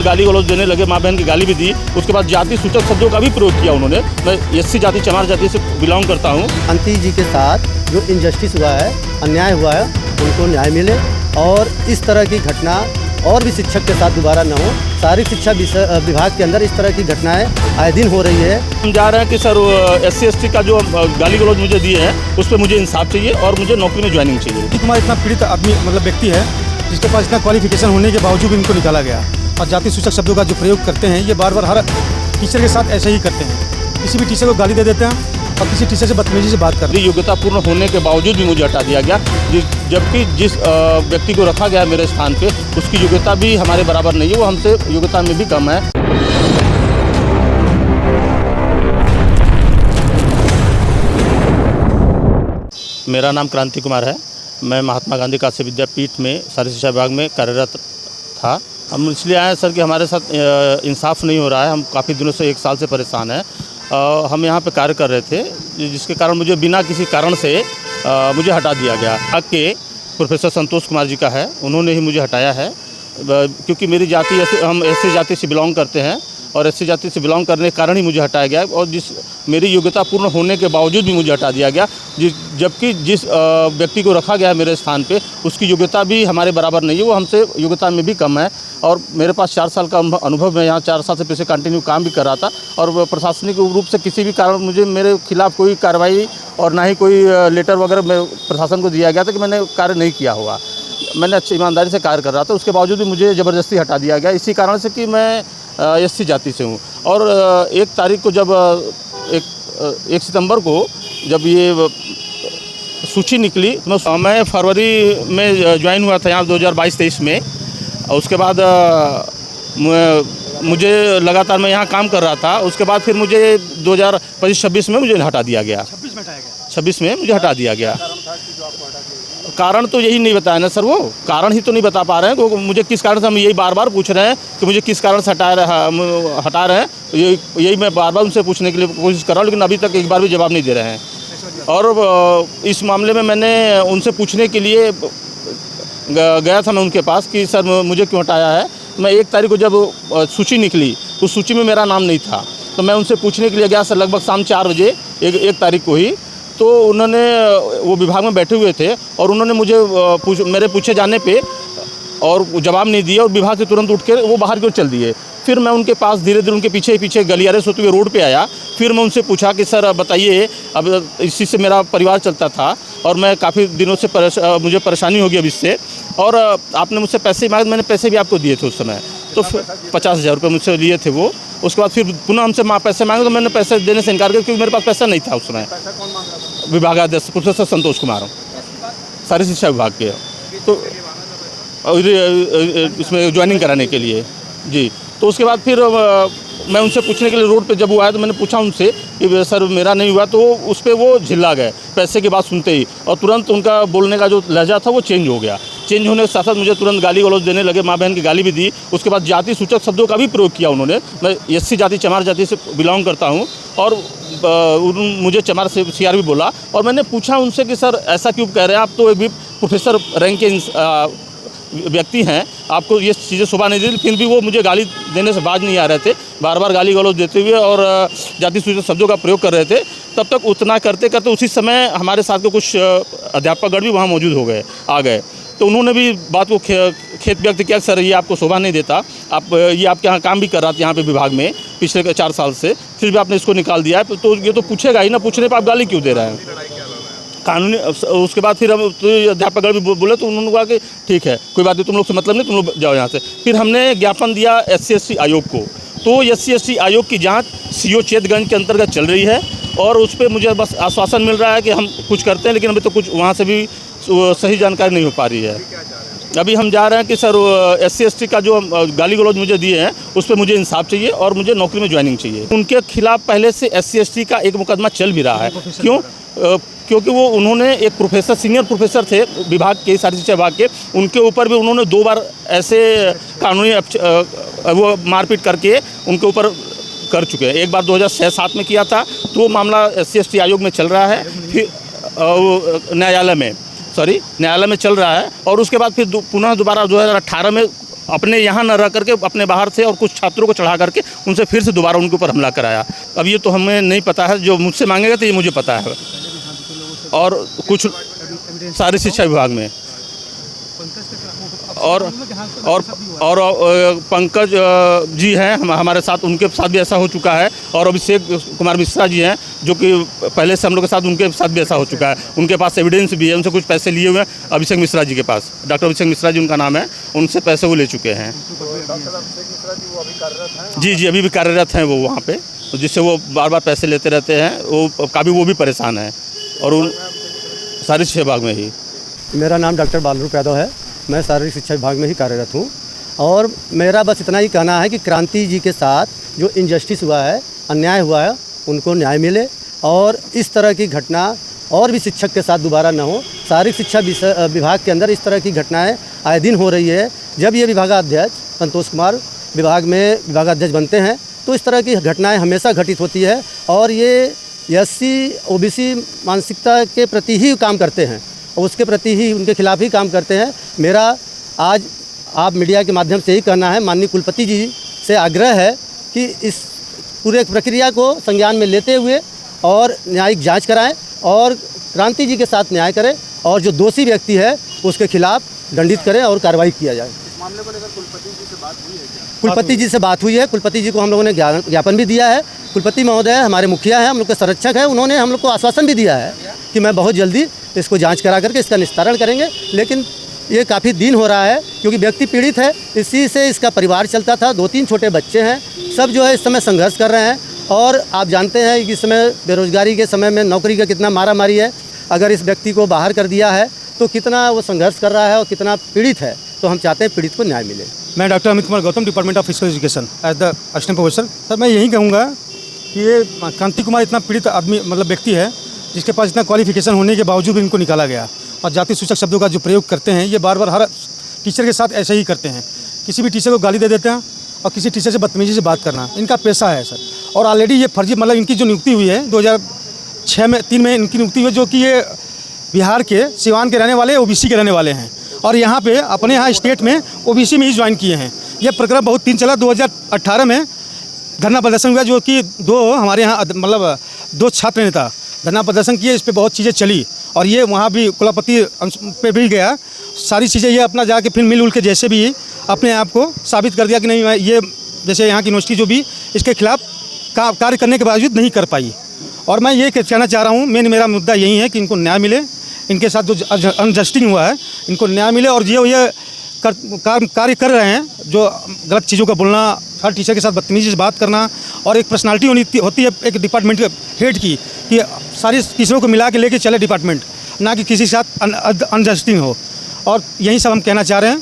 गाली गलौज देने लगे, माँ बहन की गाली भी दी। उसके बाद जाति सूचक शब्दों का भी प्रयोग किया उन्होंने। मैं एससी जाति, चमार जाति से बिलोंग करता हूँ। शांति जी के साथ जो इनजस्टिस हुआ है, अन्याय हुआ है, उनको न्याय मिले और इस तरह की घटना और भी शिक्षक के साथ दोबारा न हो। शारीरिक शिक्षा विभाग के अंदर इस तरह की घटनाएं आए दिन हो रही है। हम जा रहे हैं कि सर एससी एसटी का जो गाली गलौज मुझे दिए हैं उस पर मुझे इंसाफ चाहिए और मुझे नौकरी में ज्वाइनिंग चाहिए। कुमार इतना पीड़ित आदमी मतलब व्यक्ति है जिसके पास इतना क्वालिफिकेशन होने के बावजूद इनको निकाला गया और जाति सूचक शब्दों का जो प्रयोग करते हैं ये बार बार हर टीचर के साथ ऐसे ही करते हैं। किसी भी टीचर को गाली दे देते हैं और किसी टीचर से बदतमीजी से बात करते हैं। योग्यता पूर्ण होने के बावजूद भी मुझे हटा दिया गया, जबकि जिस व्यक्ति को रखा गया मेरे स्थान पे उसकी योग्यता भी हमारे बराबर नहीं है, वो हमसे योग्यता में भी कम है। मेरा नाम क्रांति कुमार है। मैं महात्मा गांधी काशी विद्यापीठ में शारीरिक शिक्षा विभाग में कार्यरत था। हम इसलिए आए सर कि हमारे साथ इंसाफ नहीं हो रहा है। हम काफ़ी दिनों से 1 साल से परेशान हैं। हम यहाँ पे कार्य कर रहे थे, जिसके कारण मुझे बिना किसी कारण से मुझे हटा दिया गया। के प्रोफेसर संतोष कुमार जी का है, उन्होंने ही मुझे हटाया है, क्योंकि मेरी जाति हम एससी जाति से बिलोंग करते हैं और एससी जाति से बिलोंग करने के कारण ही मुझे हटाया गया और मेरी योग्यता पूर्ण होने के बावजूद भी मुझे हटा दिया गया, जबकि जिस व्यक्ति को रखा गया मेरे स्थान पे उसकी योग्यता भी हमारे बराबर नहीं है, वो हमसे योग्यता में भी कम है। और मेरे पास 4 साल का अनुभव है, यहाँ 4 साल से पीछे कंटिन्यू काम भी कर रहा था और प्रशासनिक रूप से किसी भी कारण मुझे मेरे खिलाफ कोई कार्रवाई और ना ही कोई लेटर वगैरह प्रशासन को दिया गया था कि मैंने कार्य नहीं किया हुआ। मैंने अच्छी ईमानदारी से कार्य कर रहा था, उसके बावजूद भी मुझे ज़बरदस्ती हटा दिया गया, इसी कारण से कि मैं एससी जाति से हूँ। और 1 तारीख को जब 1 सितंबर को जब ये सूची निकली तो मैं फरवरी में ज्वाइन हुआ था यहाँ 2022-23 में। उसके बाद मुझे लगातार मैं यहाँ काम कर रहा था। उसके बाद फिर मुझे 2025-26 में मुझे हटा दिया गया। 26 में मुझे हटा दिया गया। कारण तो यही नहीं बताया ना सर, वो कारण ही तो नहीं बता पा रहे हैं। मुझे किस कारण से, हम यही बार बार पूछ रहे हैं कि मुझे किस कारण से हटा रहे हैं, यही मैं बार बार उनसे पूछने के लिए कोशिश कर रहा हूँ, लेकिन अभी तक एक बार भी जवाब नहीं दे रहे हैं। और इस मामले में मैंने उनसे पूछने के लिए गया था मैं उनके पास कि सर मुझे क्यों हटाया है। मैं 1 तारीख को जब सूची निकली उस सूची में मेरा नाम नहीं था, तो मैं उनसे पूछने के लिए गया सर लगभग शाम 4 बजे 1 तारीख को ही। तो उन्होंने, वो विभाग में बैठे हुए थे और उन्होंने मुझे मेरे पूछे जाने पे और जवाब नहीं दिया और विभाग से तुरंत उठ के वो बाहर की ओर चल दिए। फिर मैं उनके पास धीरे धीरे उनके पीछे पीछे गलियारे से होते हुए रोड पे आया। फिर मैं उनसे पूछा कि सर बताइए, अब इसी से मेरा परिवार चलता था और मैं काफ़ी दिनों से मुझे परेशानी होगी अब इससे, और आपने मुझसे पैसे मांगे, मैंने पैसे भी आपको दिए थे उस समय, तो 50,000 रुपये मुझसे लिए थे वो। उसके बाद फिर पुनः हमसे पैसे मांगे तो मैंने पैसे देने से इनकार किया, क्योंकि मेरे पास पैसा नहीं था उस समय। विभागाध्यक्ष प्रोफेसर संतोष कुमार, शारीरिक शिक्षा विभाग के, तो इसमें ज्वाइनिंग कराने के लिए जी। तो उसके बाद फिर मैं उनसे पूछने के लिए रोड पे जब वो आया तो मैंने पूछा उनसे कि सर मेरा नहीं हुआ, तो उस पर वो झिल्ला गए पैसे की बात सुनते ही, और तुरंत उनका बोलने का जो लहजा था वो चेंज हो गया। चेंज होने के साथ साथ मुझे तुरंत गाली गलौज देने लगे, माँ बहन की गाली भी दी। उसके बाद जाति सूचक शब्दों का भी प्रयोग किया उन्होंने। मैं एससी जाति, चमार जाति से बिलोंग करता हूँ और मुझे चमार से CR भी बोला। और मैंने पूछा उनसे कि सर ऐसा क्यों कह रहे हैं, आप तो एक भी प्रोफेसर रैंक के व्यक्ति हैं, आपको ये चीज़ें शोभा नहीं दी, फिर भी वो मुझे गाली देने से बाज नहीं आ रहे थे, बार बार गाली गलौज देते हुए और जाति सूचक शब्दों का प्रयोग कर रहे थे। तब तक उतना करते करते उसी समय हमारे साथ के कुछ अध्यापकगण भी वहाँ मौजूद आ गए। तो उन्होंने भी बात को खेत व्यक्त किया, सर ये आपको शोभा नहीं देता, ये आपके यहाँ काम भी कर रहा था यहाँ पे विभाग में पिछले 4 साल से, फिर भी आपने इसको निकाल दिया है, तो ये तो पूछेगा ही ना, पूछने पर आप गाली क्यों दे रहे हैं कानूनी। उसके बाद फिर हम तो अध्यापकगण भी बोले, तो उन्होंने कहा कि ठीक है कोई बात नहीं, तुम लोग से मतलब नहीं, तुम लोग जाओ यहाँ से। फिर हमने ज्ञापन दिया SC/ST आयोग को, तो SC/ST आयोग की जांच CO चेतगंज के अंतर्गत चल रही है और उस पर मुझे बस आश्वासन मिल रहा है कि हम कुछ करते हैं, लेकिन अभी तो कुछ वहाँ से भी सही जानकारी नहीं हो पा रही है। अभी हम जा रहे हैं कि सर SC/ST का जो गाली गलौज मुझे दिए हैं उस पर मुझे इंसाफ चाहिए और मुझे नौकरी में ज्वाइनिंग चाहिए। उनके खिलाफ पहले से SC/ST का एक मुकदमा चल भी रहा है। क्यों? क्योंकि वो उन्होंने एक प्रोफेसर, सीनियर प्रोफेसर थे विभाग के, शारीरिक शिक्षा विभाग के, उनके ऊपर भी उन्होंने 2 बार ऐसे कानूनी वो मारपीट करके उनके ऊपर कर चुके हैं। एक बार 2006-07 में किया था, तो वो मामला SC/ST आयोग में चल रहा है, फिर न्यायालय में चल रहा है, और उसके बाद फिर पुनः दोबारा 2018 में अपने यहाँ न रह करके अपने बाहर से और कुछ छात्रों को चढ़ा करके उनसे फिर से दोबारा उनके ऊपर हमला कराया। अब ये तो हमें नहीं पता है, जो मुझसे मांगेगा तो ये मुझे पता है। और कुछ सारी शिक्षा विभाग में और पंकज जी हैं हमारे साथ, उनके साथ भी ऐसा हो चुका है। और अभिषेक कुमार मिश्रा जी हैं जो कि पहले से हम लोग के साथ, उनके साथ भी ऐसा हो चुका है। उनके पास एविडेंस भी है, उनसे कुछ पैसे लिए हुए हैं। अभिषेक मिश्रा जी के पास, डॉक्टर अभिषेक मिश्रा जी उनका नाम है, उनसे पैसे वो ले चुके हैं। जी, अभी भी कार्यरत हैं वो वहाँ पे, जिससे वो बार बार पैसे लेते रहते हैं। वो भी परेशान है। और उन सारी शिक्षा विभाग में ही। मेरा नाम डॉक्टर बालरूप यादव है, मैं शारीरिक शिक्षा विभाग में ही कार्यरत हूँ। और मेरा बस इतना ही कहना है कि क्रांति जी के साथ जो इनजस्टिस हुआ है, अन्याय हुआ है, उनको न्याय मिले और इस तरह की घटना और भी शिक्षक के साथ दोबारा न हो। शारीरिक शिक्षा विभाग के अंदर इस तरह की घटनाएं आए दिन हो रही है। जब ये विभागाध्यक्ष संतोष कुमार विभाग में विभागाध्यक्ष बनते हैं तो इस तरह की घटनाएं हमेशा घटित होती है। और ये SC OBC मानसिकता के प्रति ही काम करते हैं और उसके प्रति ही, उनके खिलाफ ही काम करते हैं। मेरा आज आप मीडिया के माध्यम से ही कहना है, माननीय कुलपति जी से आग्रह है कि इस पूरे प्रक्रिया को संज्ञान में लेते हुए और न्यायिक जांच कराएं और क्रांति जी के साथ न्याय करें और जो दोषी व्यक्ति है उसके खिलाफ दंडित करें और कार्रवाई किया जाए। इस मामले को लेकर कुलपति जी से बात हुई है क्या? कुलपति जी से बात हुई है। कुलपति जी को हम लोगों ने ज्ञापन भी दिया है। कुलपति महोदय हमारे मुखिया हैं, हम लोग के संरक्षक हैं, उन्होंने हम लोग को आश्वासन भी दिया है कि मैं बहुत जल्दी इसको जांच करा करके इसका निस्तारण करेंगे। लेकिन ये काफ़ी दिन हो रहा है क्योंकि व्यक्ति पीड़ित है, इसी से इसका परिवार चलता था। 2-3 छोटे बच्चे हैं, सब जो है इस समय संघर्ष कर रहे हैं। और आप जानते हैं कि इस समय बेरोजगारी के समय में नौकरी का कितना मारामारी है। अगर इस व्यक्ति को बाहर कर दिया है तो कितना वो संघर्ष कर रहा है और कितना पीड़ित है। तो हम चाहते हैं पीड़ित को न्याय मिले। मैं doctor Amit Kumar Gautam, department of physical education as the assistant professor. Sir, मैं यही कहूँगा कि ये क्रांति कुमार इतना पीड़ित आदमी, मतलब व्यक्ति है जिसके पास इतना क्वालिफिकेशन होने के बावजूद भी इनको निकाला गया। और जाति सूचक शब्दों का जो प्रयोग करते हैं, ये बार बार हर टीचर के साथ ऐसे ही करते हैं। किसी भी टीचर को गाली दे देते हैं और किसी टीचर से बदतमीजी से बात करना इनका पेशा है सर। और ऑलरेडी ये फर्जी, मतलब इनकी जो नियुक्ति हुई है 2003 में इनकी नियुक्ति हुई, जो कि ये बिहार के सिवान के रहने वाले OBC के रहने वाले हैं और यहाँ पे अपने यहाँ स्टेट में OBC में ही ज्वाइन किए हैं। यह प्रकरण बहुत दिन चला। 2018 में धरना प्रदर्शन हुआ, जो कि हमारे यहाँ मतलब 2 छात्र नेता धरना प्रदर्शन किए। इस पर बहुत चीज़ें चली और ये वहाँ भी कुलपति पे भी गया। सारी चीज़ें ये अपना जाके फिर मिल के जैसे भी अपने आप को साबित कर दिया कि नहीं, ये जैसे यहाँ की यूनिवर्सिटी जो भी इसके खिलाफ कार्य करने के बावजूद नहीं कर पाई। और मैं ये कहना चाह रहा हूँ, मेरा मुद्दा यही है कि इनको न्याय मिले, इनके साथ जो अनजस्टिंग हुआ है इनको न्याय मिले। और ये कार्य कर रहे हैं जो गलत चीज़ों का बोलना, हर टीचर के साथ बदतमीजी से बात करना, और एक पर्सनालिटी होती है एक डिपार्टमेंट हेड की कि सारी टीचरों को मिला के लेके चले डिपार्टमेंट, ना कि किसी के साथ अनजस्टिंग हो। और यही सब हम कहना चाह रहे हैं।